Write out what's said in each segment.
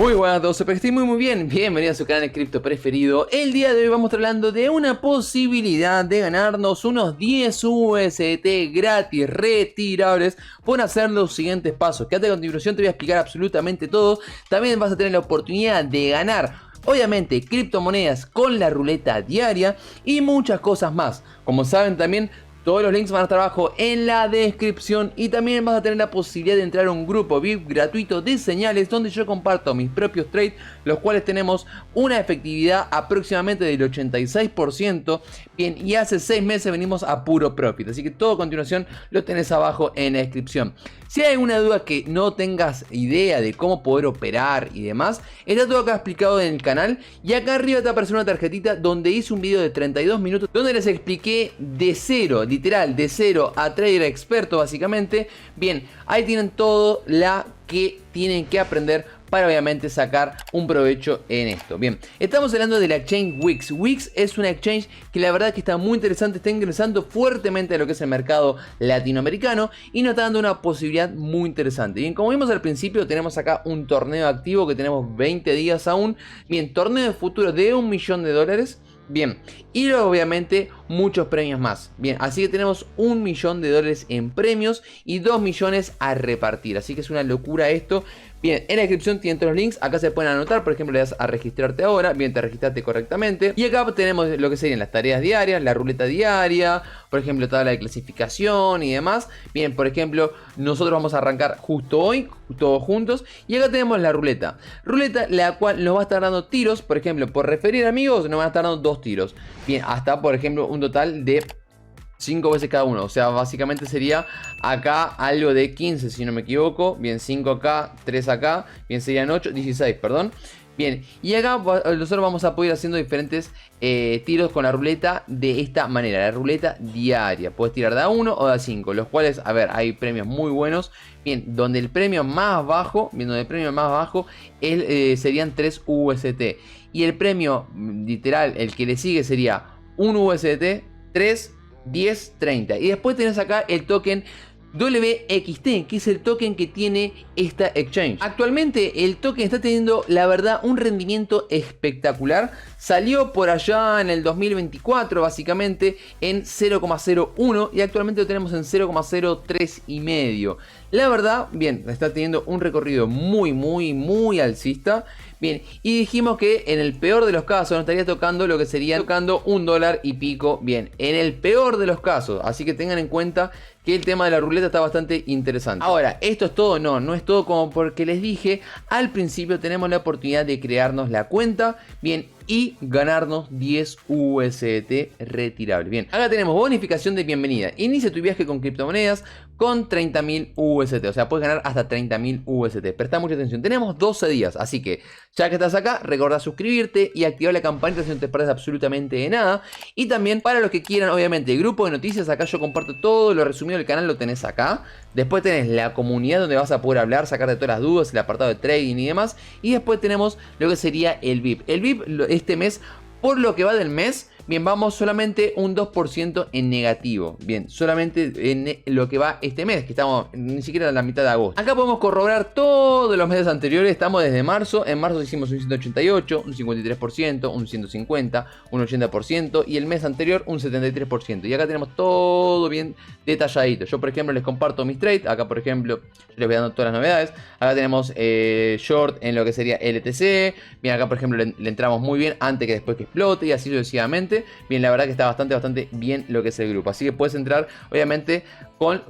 Muy buenas a todos, espero que estén muy bien. Bienvenidos a su canal de cripto preferido. El día de hoy vamos a estar hablando de una posibilidad de ganarnos unos 10 UST gratis retirables por hacer los siguientes pasos. Quédate a continuación, te voy a explicar absolutamente todo. También vas a tener la oportunidad de ganar, obviamente, criptomonedas con la ruleta diaria y muchas cosas más. Como saben también, todos los links van a estar abajo en la descripción y también vas a tener la posibilidad de entrar a un grupo VIP gratuito de señales donde yo comparto mis propios trades, los cuales tenemos una efectividad aproximadamente del 86%. Bien, y hace 6 meses venimos a puro profit, así que todo a continuación lo tenés abajo en la descripción. Si hay alguna duda que no tengas idea de cómo poder operar y demás, está todo acá explicado en el canal. Y acá arriba te aparece una tarjetita donde hice un video de 32 minutos donde les expliqué de cero, literal, de cero a trader experto básicamente. Bien, ahí tienen todo la que tienen que aprender para obviamente sacar un provecho en esto. Bien, estamos hablando de la exchange Wix. Wix es una exchange que la verdad que está muy interesante, está ingresando fuertemente a lo que es el mercado latinoamericano y nos está dando una posibilidad muy interesante. Bien, como vimos al principio, tenemos acá un torneo activo que tenemos 20 días aún. Bien, torneo de futuro de $1 millón. Bien, y luego obviamente muchos premios más. Bien, así que tenemos $1 millón en premios y 2 millones a repartir. Así que es una locura esto. Bien, en la descripción tienen todos los links. Acá se pueden anotar, por ejemplo, le das a registrarte ahora. Bien, te registraste correctamente. Y acá tenemos lo que serían las tareas diarias, la ruleta diaria, por ejemplo, tabla de clasificación y demás. Bien, por ejemplo, nosotros vamos a arrancar justo hoy, todos juntos. Y acá tenemos la ruleta. Ruleta la cual nos va a estar dando tiros, por ejemplo, por referir amigos, nos van a estar dando 2 tiros. Bien, hasta por ejemplo un total de 5 veces cada uno, o sea, básicamente sería acá algo de 15 si no me equivoco. Bien, 5 acá, 3 acá, bien, serían 8, 16, perdón. Bien, y acá nosotros vamos a poder ir haciendo diferentes tiros con la ruleta de esta manera, la ruleta diaria. Puedes tirar de a 1 o de a 5, los cuales, a ver, hay premios muy buenos. Bien, donde el premio más bajo, serían 3 UST. Y el premio literal, el que le sigue sería 1 UST, 3, 10, 30. Y después tenés acá el token WXT, que es el token que tiene esta exchange. Actualmente el token está teniendo, la verdad, un rendimiento espectacular. Salió por allá en el 2024 básicamente en 0,01 y actualmente lo tenemos en 0,03 y medio. La verdad, bien, está teniendo un recorrido muy alcista. Bien, y dijimos que en el peor de los casos nos estaría tocando lo que sería tocando $1 y pico. Bien, en el peor de los casos, así que tengan en cuenta que el tema de la ruleta está bastante interesante. Ahora, ¿esto es todo? No es todo, como porque les dije al principio, tenemos la oportunidad de crearnos la cuenta, bien, y ganarnos 10 UST retirables. Bien, acá tenemos bonificación de bienvenida. Inicia tu viaje con criptomonedas con 30.000 UST, o sea, puedes ganar hasta 30.000 UST. Presta mucha atención, tenemos 12 días, así que ya que estás acá, recordá suscribirte y activar la campanita si no te pierdes absolutamente de nada. Y también para los que quieran, obviamente, el grupo de noticias, acá yo comparto todo lo resumido del canal, lo tenés acá. Después tenés la comunidad donde vas a poder hablar, sacarte todas las dudas, el apartado de trading y demás. Y después tenemos lo que sería el VIP. El VIP este mes, por lo que va del mes, bien, vamos solamente un 2% en negativo. Bien, solamente en lo que va este mes, que estamos ni siquiera en la mitad de agosto. Acá podemos corroborar todos los meses anteriores. Estamos desde marzo. En marzo hicimos un 188, un 53%, un 150, un 80% y el mes anterior un 73%. Y acá tenemos todo bien detalladito. Yo, por ejemplo, les comparto mis trades. Acá, por ejemplo, yo les voy dando todas las novedades. Acá tenemos short en lo que sería LTC. Bien, acá, por ejemplo, le entramos muy bien antes que después que explote y así sucesivamente. Bien, la verdad que está bastante bien lo que es el grupo. Así que puedes entrar, obviamente,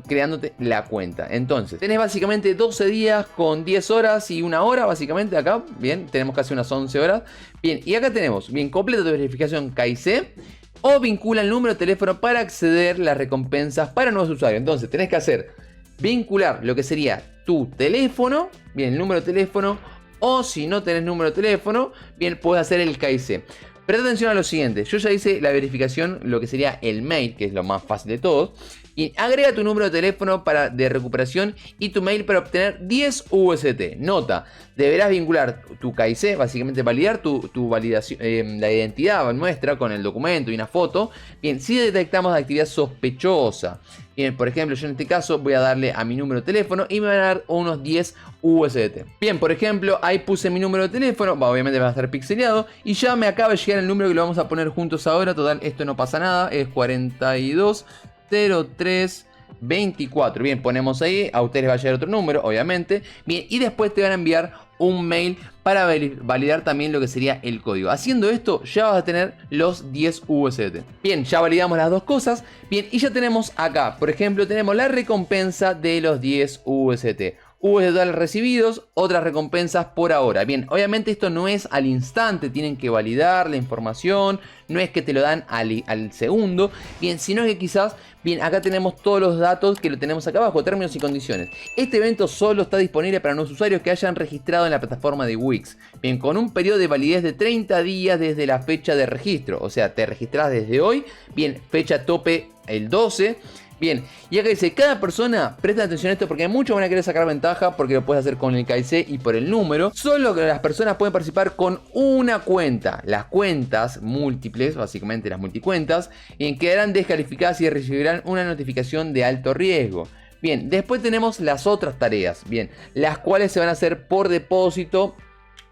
creándote la cuenta. Entonces, tenés básicamente 12 días con 10 horas y 1 hora, básicamente, acá. Bien, tenemos casi unas 11 horas. Bien, y acá tenemos, bien, completa tu verificación KIC o vincula el número de teléfono para acceder a las recompensas para nuevos usuarios. Entonces, tenés que hacer vincular lo que sería tu teléfono, bien, el número de teléfono, o si no tenés número de teléfono, bien, puedes hacer el KIC. Presta atención a lo siguiente, yo ya hice la verificación, lo que sería el mail, que es lo más fácil de todos. Bien, agrega tu número de teléfono de recuperación y tu mail para obtener 10 USDT. Nota, deberás vincular tu KIC, básicamente validar tu validación, la identidad nuestra con el documento y una foto. Bien, si detectamos actividad sospechosa. Bien, por ejemplo, yo en este caso voy a darle a mi número de teléfono y me van a dar unos 10 USDT. Bien, por ejemplo, ahí puse mi número de teléfono, obviamente va a estar pixeleado y ya me acaba de llegar el número que lo vamos a poner juntos ahora. Total, esto no pasa nada, es 420324. Bien, ponemos ahí, a ustedes les va a llegar otro número, obviamente. Bien, y después te van a enviar un mail para validar también lo que sería el código. Haciendo esto ya vas a tener los 10 USDT. Bien, ya validamos las dos cosas. Bien, y ya tenemos acá, por ejemplo, tenemos la recompensa de los 10 USDT. USDT recibidos, otras recompensas por ahora. Bien, obviamente esto no es al instante, tienen que validar la información, no es que te lo dan al segundo, bien, sino que quizás, bien, acá tenemos todos los datos que lo tenemos acá abajo, términos y condiciones. Este evento solo está disponible para nuevos usuarios que hayan registrado en la plataforma de Wix, bien, con un periodo de validez de 30 días desde la fecha de registro, o sea, te registras desde hoy, bien, fecha tope el 12. Bien, y acá dice, cada persona, presta atención a esto porque muchos van a querer sacar ventaja porque lo puedes hacer con el KIC y por el número. Solo que las personas pueden participar con una cuenta. Las cuentas múltiples, básicamente las multicuentas, quedarán descalificadas y recibirán una notificación de alto riesgo. Bien, después tenemos las otras tareas, bien, las cuales se van a hacer por depósito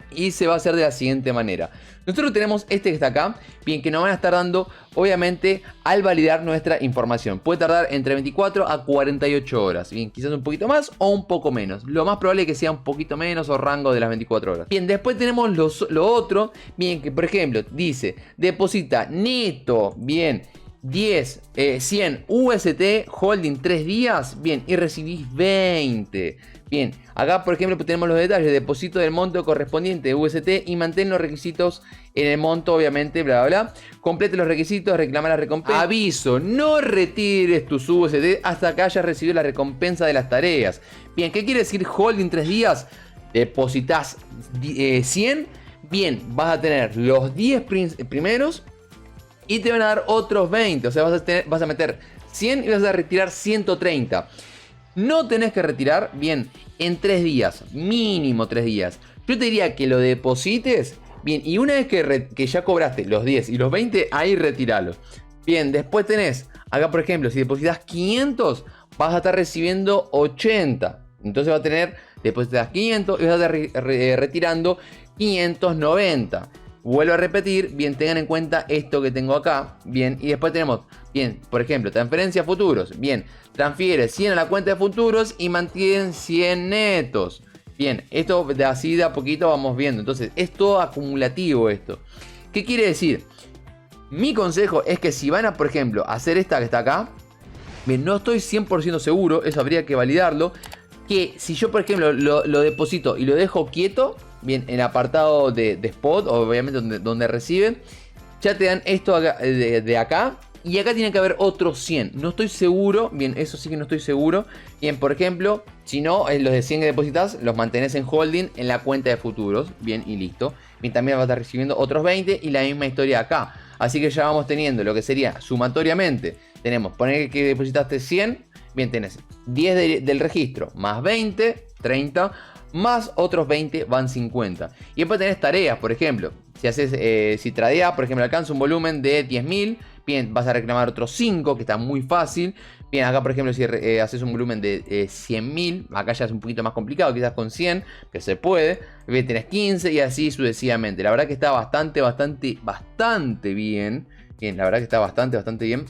y se va a hacer de la siguiente manera. Nosotros tenemos este que está acá, bien, que nos van a estar dando, obviamente, al validar nuestra información. Puede tardar entre 24 a 48 horas. Bien, quizás un poquito más o un poco menos. Lo más probable es que sea un poquito menos o rango de las 24 horas. Bien, después tenemos lo otro, bien, que por ejemplo, dice, deposita neto, bien, 100 UST holding 3 días, bien, y recibís 20. Bien, acá por ejemplo tenemos los detalles, depósito del monto correspondiente de UST y mantén los requisitos en el monto, obviamente, bla bla bla. Complete los requisitos, reclama la recompensa. Aviso, no retires tus UST hasta que hayas recibido la recompensa de las tareas. Bien, ¿qué quiere decir holding 3 días? Depositas 100, bien, vas a tener los 10 primeros y te van a dar otros 20, o sea, vas a meter 100 y vas a retirar 130. No tenés que retirar, bien, en 3 días, mínimo 3 días. Yo te diría que lo deposites, bien, y una vez que ya cobraste los 10 y los 20, ahí retiralo. Bien, después tenés, acá por ejemplo, si depositas 500, vas a estar recibiendo 80. Entonces va a tener, depositas 500 y vas a estar retirando 590. Vuelvo a repetir, bien, tengan en cuenta esto que tengo acá, bien, y después tenemos, bien, por ejemplo, transferencia a futuros, bien, transfiere 100 a la cuenta de futuros y mantienen 100 netos. Bien, esto de así de a poquito vamos viendo, entonces es todo acumulativo esto. ¿Qué quiere decir? Mi consejo es que si van a, por ejemplo, hacer esta que está acá, bien, no estoy 100% seguro, eso habría que validarlo, que si yo, por ejemplo, lo deposito y lo dejo quieto, bien, en el apartado de spot, obviamente donde reciben, ya te dan esto de acá. Y acá tiene que haber otros 100. No estoy seguro, bien, eso sí que no estoy seguro. Bien, por ejemplo, si no, los de 100 que depositas, los mantenés en holding en la cuenta de futuros. Bien, y listo. Bien, también vas a estar recibiendo otros 20 y la misma historia acá. Así que ya vamos teniendo lo que sería sumatoriamente. Tenemos, poner que depositaste 100. Bien, tenés 10 del registro, más 20, 30, más otros 20 van 50. Y después tenés tareas, por ejemplo. Si tradeas, por ejemplo, alcanza un volumen de 10.000, bien, vas a reclamar otros 5, que está muy fácil. Bien, acá por ejemplo, si haces un volumen de 100.000, acá ya es un poquito más complicado, quizás con 100, que se puede. Bien, tenés 15 y así sucesivamente. La verdad que está bastante bien. Bien, la verdad que está bastante bien.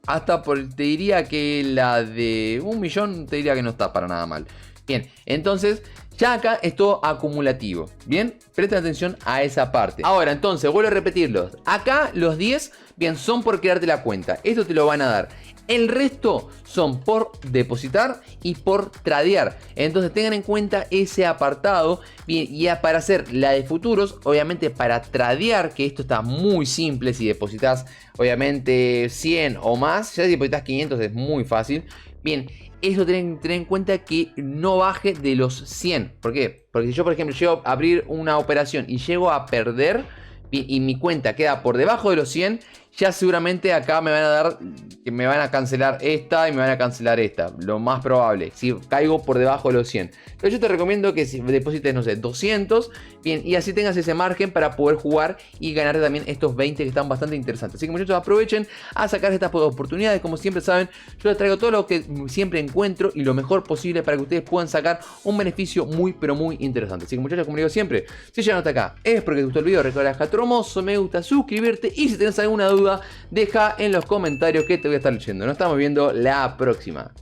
Hasta te diría que la de 1 millón, te diría que no está para nada mal. Bien, entonces ya acá es todo acumulativo. Bien, presten atención a esa parte. Ahora, entonces, vuelvo a repetirlos. Acá los 10, bien, son por crearte la cuenta. Esto te lo van a dar. El resto son por depositar y por tradear. Entonces tengan en cuenta ese apartado. Bien, y para hacer la de futuros, obviamente para tradear, que esto está muy simple. Si depositas obviamente 100 o más, ya si depositas 500 es muy fácil. Bien, eso tienen que tener en cuenta que no baje de los 100. ¿Por qué? Porque si yo, por ejemplo, llego a abrir una operación y llego a perder y mi cuenta queda por debajo de los 100, ya seguramente acá me van a dar, que me van a cancelar esta y me van a cancelar esta, lo más probable, si caigo por debajo de los 100. Pero yo te recomiendo que si deposites, no sé, 200, bien, y así tengas ese margen para poder jugar y ganar también estos 20 que están bastante interesantes. Así que muchachos, aprovechen a sacar estas oportunidades. Como siempre saben, yo les traigo todo lo que siempre encuentro y lo mejor posible para que ustedes puedan sacar un beneficio muy pero muy interesante. Así que muchachos, como digo siempre, si llegan hasta acá es porque te gustó el video. Recuerda dejar tu hermoso me gusta, suscribirte, y si tenés alguna duda deja en los comentarios que te voy a estar leyendo. Nos estamos viendo la próxima.